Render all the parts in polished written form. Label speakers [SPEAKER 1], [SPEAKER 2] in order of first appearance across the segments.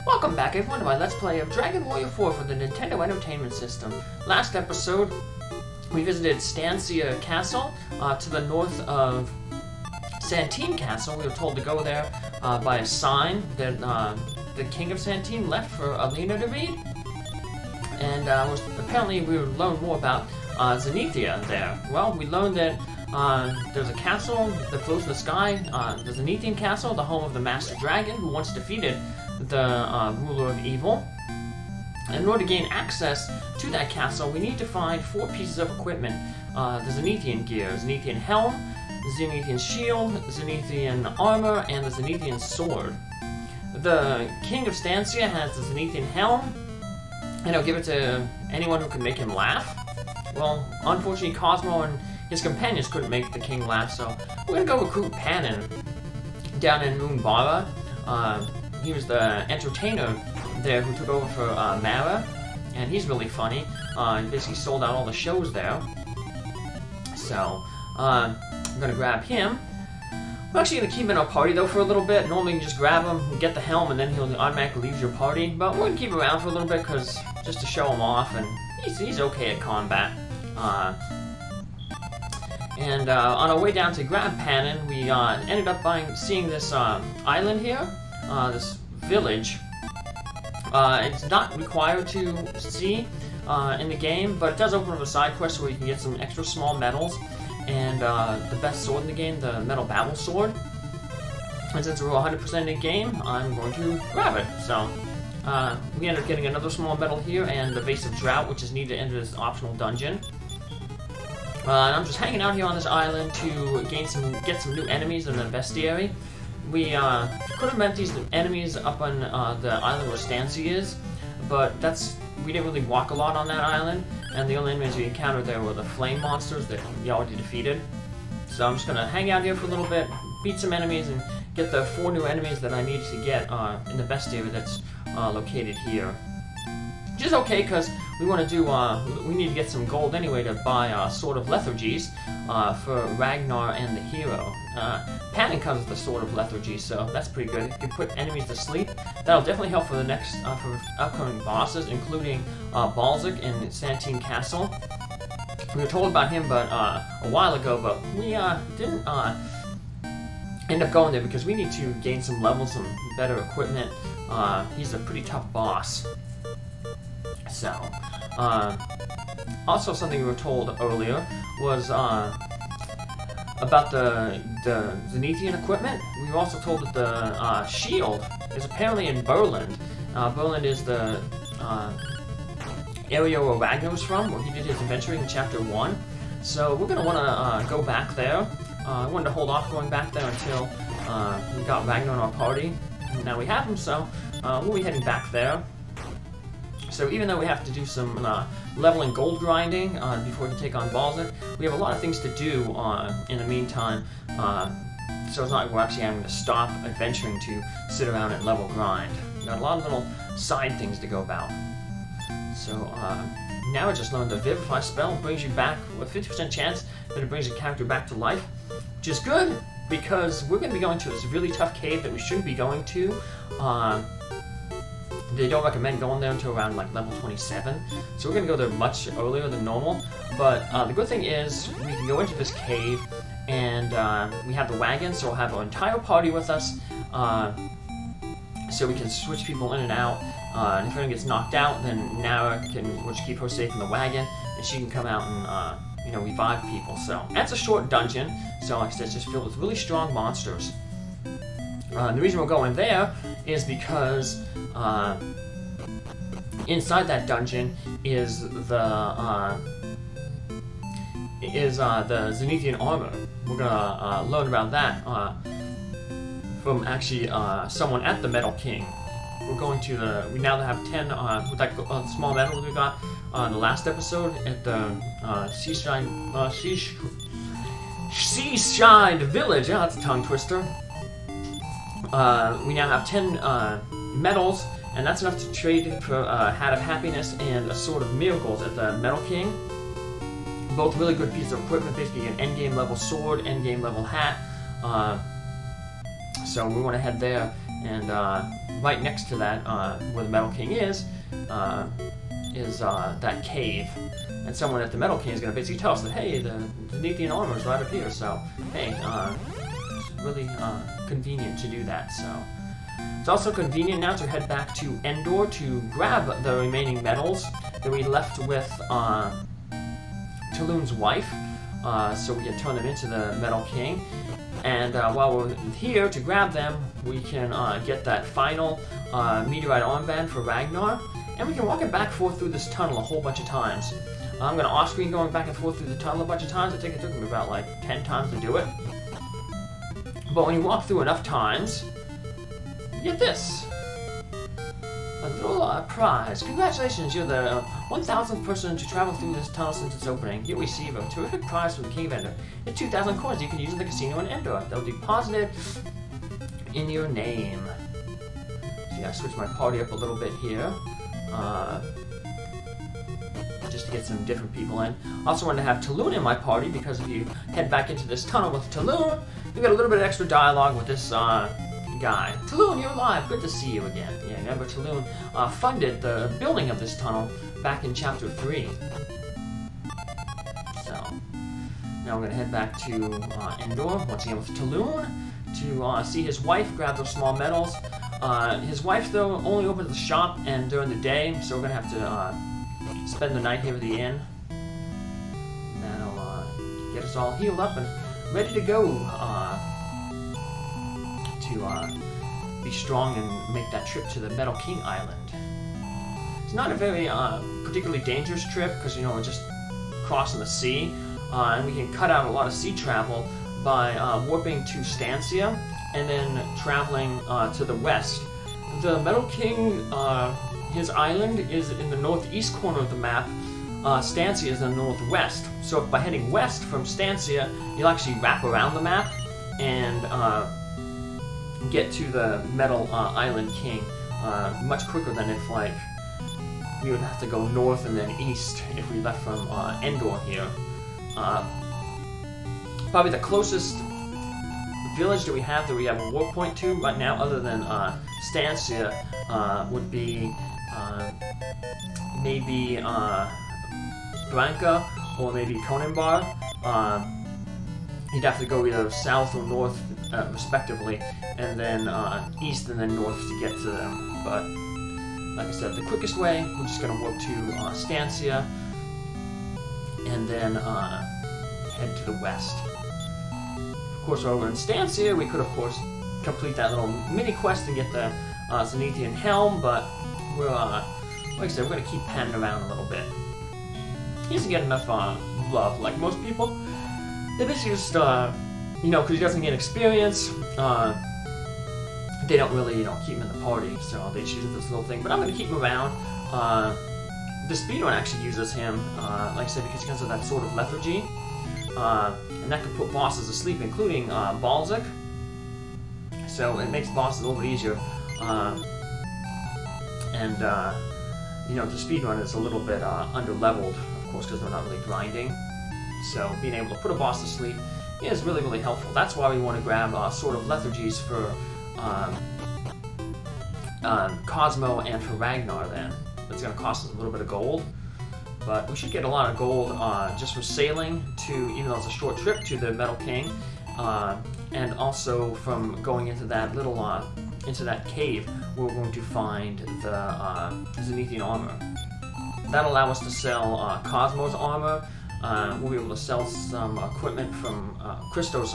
[SPEAKER 1] Welcome back everyone to my Let's Play of Dragon Warrior 4 for the Nintendo Entertainment System. Last episode, we visited Stancia Castle to the north of Zenethian Castle. We were told to go there by a sign that the King of Zenethian left for Alina to read. And apparently we would learn more about Zenethia there. Well, we learned that there's a castle that floats in the sky, the Zenethian Castle, the home of the Master Dragon, who once defeated the ruler of evil. And in order to gain access to that castle, we need to find 4 pieces of equipment. The Zenethian gear, Zenethian Helm, Zenethian shield, Zenethian armor, and the Zenethian sword. The King of Stancia has the Zenethian Helm, and he'll give it to anyone who can make him laugh. Well, unfortunately, Cosmo and his companions couldn't make the king laugh, so we're gonna go recruit Panon down in Moonbaraba. He was the entertainer there who took over for Mara, and he's really funny. He basically sold out all the shows there. So, I'm gonna grab him. We're actually gonna keep him in our party though for a little bit. Normally you can just grab him, get the helm, and then he'll automatically leave your party. But we're gonna keep him around for a little bit because just to show him off, and he's okay at combat. And on our way down to grab Panon, we ended up seeing this island here, this village. It's not required to see in the game, but it does open up a side quest where you can get some extra small medals and the best sword in the game, the metal battle sword. And since we're 100% in the game, I'm going to grab it. So we ended up getting another small medal here and the Vase of Drought, which is needed to enter this optional dungeon. And I'm just hanging out here on this island to get some new enemies in the bestiary. We could have met these enemies up on the island where Stancia is, but we didn't really walk a lot on that island, and the only enemies we encountered there were the flame monsters that we already defeated. So I'm just gonna hang out here for a little bit, beat some enemies, and get the 4 new enemies that I need to get in the bestiary that's located here. Which is okay, because we want to do, we need to get some gold anyway to buy Sword of Lethargies for Ragnar and the hero. Panon comes with the Sword of Lethargy, so that's pretty good. You can put enemies to sleep. That'll definitely help for the next, for upcoming bosses, including Balzac in Zenethian Castle. We were told about him a while ago, but we didn't end up going there because we need to gain some levels, some better equipment. He's a pretty tough boss. So, also something we were told earlier was about the Zenethian equipment. We were also told that the shield is apparently in Berland. Berland is the area where Ragnar was from, where he did his adventuring in Chapter 1. So we're going to want to go back there. I wanted to hold off going back there until we got Ragnar in our party. And now we have him, so we'll be heading back there. So even though we have to do some leveling gold grinding before we can take on Balzac, we have a lot of things to do in the meantime, so it's not like we're actually having to stop adventuring to sit around and level grind. We've got a lot of little side things to go about. So now I just learned the Vivify spell brings you back with a 50% chance that it brings your character back to life, which is good because we're going to be going to this really tough cave that we shouldn't be going to. They don't recommend going there until around like level 27, so we're going to go there much earlier than normal. But the good thing is we can go into this cave, and we have the wagon, so we'll have our entire party with us, so we can switch people in and out. And if anyone gets knocked out, then Nara we'll just keep her safe in the wagon, and she can come out and revive people. So that's a short dungeon, so like I said, it's just filled with really strong monsters. The reason we're going there is because inside that dungeon is the Zenethian armor. We're gonna learn about that from actually someone at the Metal King. We're going to we now have 10 with that small medal we got on the last episode at the Seaside Village. Yeah, that's a tongue twister. We now have 10 medals, and that's enough to trade for a Hat of Happiness and a Sword of Miracles at the Metal King. Both really good pieces of equipment, basically an endgame level sword, endgame level hat. So we want to head there And right next to that, where the Metal King is that cave. And someone at the Metal King is going to basically tell us that, hey, the Zenethian armor is right up here, so, hey, it's really convenient to do that, so. It's also convenient now to head back to Endor to grab the remaining medals that we left with Tulun's wife, so we can turn them into the Metal King. And while we're here to grab them, we can get that final meteorite armband for Ragnar, and we can walk it back forth through this tunnel a whole bunch of times. I'm going to off-screen going back and forth through the tunnel a bunch of times. I think it took me about like 10 times to do it. But when you walk through enough times, you get this. A little prize. Congratulations, you're the 1,000th person to travel through this tunnel since its opening. You'll receive a terrific prize from the King of Endor. It's 2,000 coins you can use in the casino in Endor. They'll be deposited in your name. So yeah, I switched my party up a little bit here. Just to get some different people in. Also wanted to have Tulun in my party because if you head back into this tunnel with Tulun, you get a little bit of extra dialogue with this guy. Tulun, you're alive. Good to see you again. Yeah, remember Tulun funded the building of this tunnel back in Chapter 3. So, now we're going to head back to Endor, once again with Tulun, to see his wife, grab those small medals. His wife, though, only opens the shop and during the day, so we're going to have to spend the night here at the inn. That'll get us all healed up and ready to go to be strong and make that trip to the Metal King Island. It's not a very particularly dangerous trip because, you know, we're just crossing the sea, and we can cut out a lot of sea travel by warping to Stancia and then traveling to the west. The Metal King, his island is in the northeast corner of the map. Stancia is in the northwest. So by heading west from Stancia, you'll actually wrap around the map and get to the Metal Island King much quicker than if, like, we would have to go north and then east if we left from Endor here. Probably the closest village that we have a war point to right now, other than Stancia, would be maybe Branca or maybe Conenbar. You'd have to go either south or north, respectively, and then east and then north to get to them. But like I said, the quickest way, we're just going to warp to Stancia and then head to the west. Of course, while we're in Stancia, we could, of course, complete that little mini quest and get the Zenethian Helm, but we're, like I said, we're going to keep panning around a little bit. He doesn't get enough love, like most people. They basically just, you know, because he doesn't get experience, they don't really, you know, keep him in the party, so they choose this little thing. But I'm going to keep him around. The speedrun actually uses him, like I said, because he comes with that sort of lethargy. And that can put bosses asleep, including Balzac. So it makes bosses a little bit easier. You know, the speedrun is a little bit under-leveled, of course, because they're not really grinding. So being able to put a boss to sleep is really, really helpful. That's why we want to grab Sword of Lethargies for Cosmo and for Ragnar then. It's going to cost us a little bit of gold. But we should get a lot of gold just from sailing to, even though it's a short trip, to the Metal King. And also from going into that little, into that cave where we're going to find the Zenethian armor. That'll allow us to sell Cosmo's armor. We'll be able to sell some equipment from Christo's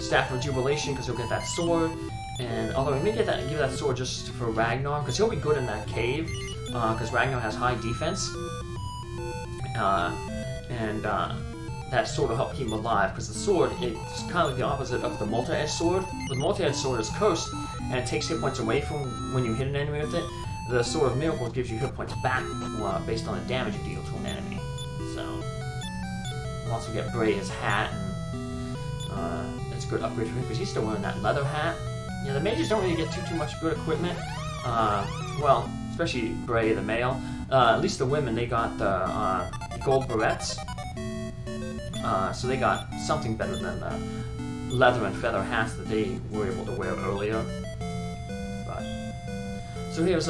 [SPEAKER 1] Staff of Jubilation because he'll get that sword. And although we may give that sword just for Ragnar because he'll be good in that cave because Ragnar has high defense. That sword will help keep him alive because the sword, it's kind of like the opposite of the multi-edged sword. The multi-edged sword is cursed and it takes hit points away from when you hit an enemy with it. The Sword of Miracles gives you hit points back based on the damage you deal to an enemy. So we'll also get Bray's hat, and it's a good upgrade for him because he's still wearing that leather hat. Yeah, the mages don't really get too much good equipment. Well, especially Bray the male. At least the women, they got the gold barrettes. So they got something better than the leather and feather hats that they were able to wear earlier. So here's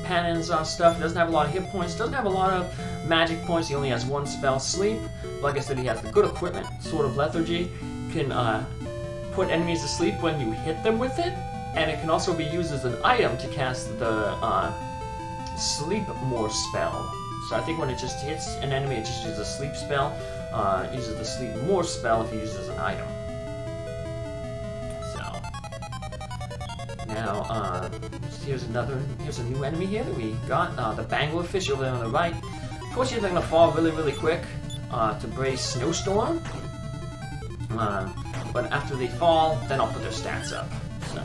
[SPEAKER 1] Panon's stuff. He doesn't have a lot of hit points, doesn't have a lot of magic points. He only has one spell, Sleep. Like I said, he has the good equipment, Sword of Lethargy. Can put enemies to sleep when you hit them with it, and it can also be used as an item to cast the Sleep More spell. So I think when it just hits an enemy, it just uses a sleep spell. It uses the Sleep More spell if you use it as an item. Now, here's a new enemy here that we got, the Bangler fish over there on the right. Fortunately, they're gonna fall really, really quick to brace Snowstorm. But after they fall, then I'll put their stats up. So,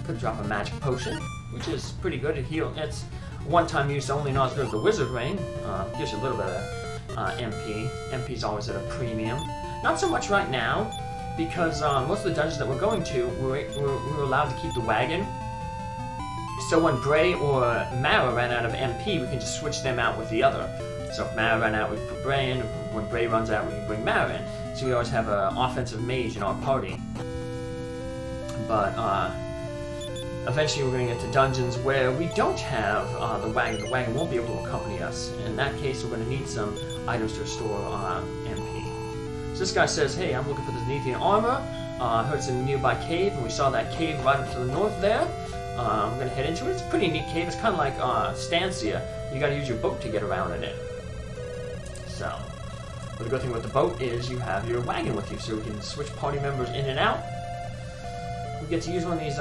[SPEAKER 1] could drop a magic potion, which is pretty good. It's one-time use only, not as good as the Wizard Ring. Gives you a little bit of MP. MP's always at a premium. Not so much right now, because most of the dungeons that we're going to, we're allowed to keep the wagon. So when Bray or Mara ran out of MP, we can just switch them out with the other. So if Mara ran out, we put Bray in. When Bray runs out, we can bring Mara in. So we always have an offensive mage in our party. But eventually we're going to get to dungeons where we don't have the wagon. The wagon won't be able to accompany us. In that case, we're going to need some items to restore MP. So this guy says, hey, I'm looking for this Zenethian armor. I heard it's in a nearby cave, and we saw that cave right up to the north there. I'm going to head into it. It's a pretty neat cave. It's kind of like Stancia. You got to use your boat to get around in it. So, but the good thing with the boat is you have your wagon with you, so we can switch party members in and out. We get to use one of these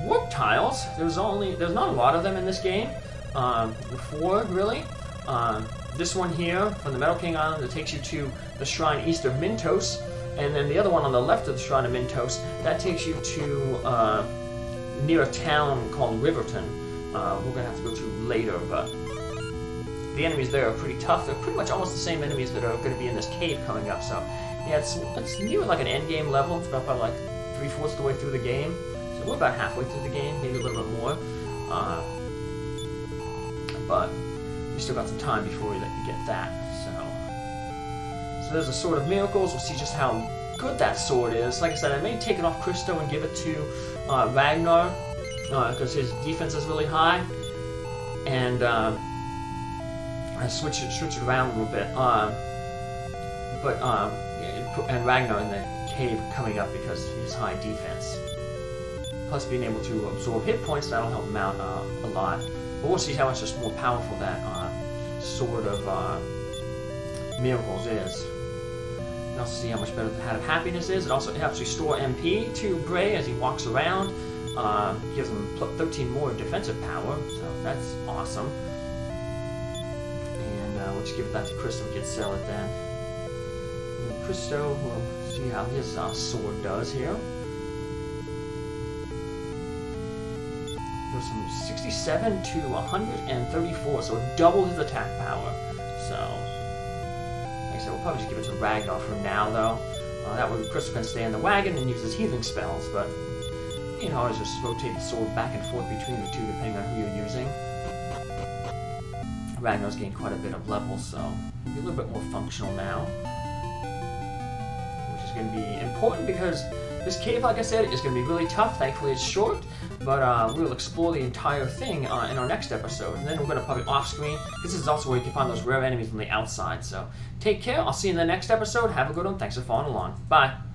[SPEAKER 1] warp tiles. There's not a lot of them in this game. 4 really. This one here from the Metal King Island that takes you to the shrine east of Mintos, and then the other one on the left of the shrine of Mintos that takes you to near a town called Riverton. We're gonna have to go to later, but the enemies there are pretty tough. They're pretty much almost the same enemies that are going to be in this cave coming up. So yeah, it's near like an end game level. It's about like 3/4 the way through the game. So we're about halfway through the game, maybe a little bit more. But we still got some time before we get that. So there's a Sword of Miracles. We'll see just how good that sword is. Like I said, I may take it off Christo and give it to Ragnar because his defense is really high, and I switch it around a little bit. And Ragnar in the cave coming up because of his high defense. Plus being able to absorb hit points, that'll help him out a lot. But we'll see how much just more powerful that Sword of Miracles is. And also see how much better the Hat of Happiness is. It also helps restore MP to Bray as he walks around. Gives him 13 more defensive power, so that's awesome. And we'll just give that to Christo. We can sell it then. And Christo, we'll see how his sword does here. Goes from 67 to 134, so it doubled his attack power. So, like I said, we'll probably just give it to Ragnar for now, though. That way Christo can stay in the wagon and use his healing spells, but you can always just rotate the sword back and forth between the two, depending on who you're using. Ragnar's gained quite a bit of levels, so it'll be a little bit more functional now. Which is going to be important because this cave, like I said, is going to be really tough. Thankfully it's short, but we'll explore the entire thing in our next episode. And then we're going to probably off-screen, because this is also where you can find those rare enemies on the outside. So take care. I'll see you in the next episode. Have a good one. Thanks for following along. Bye.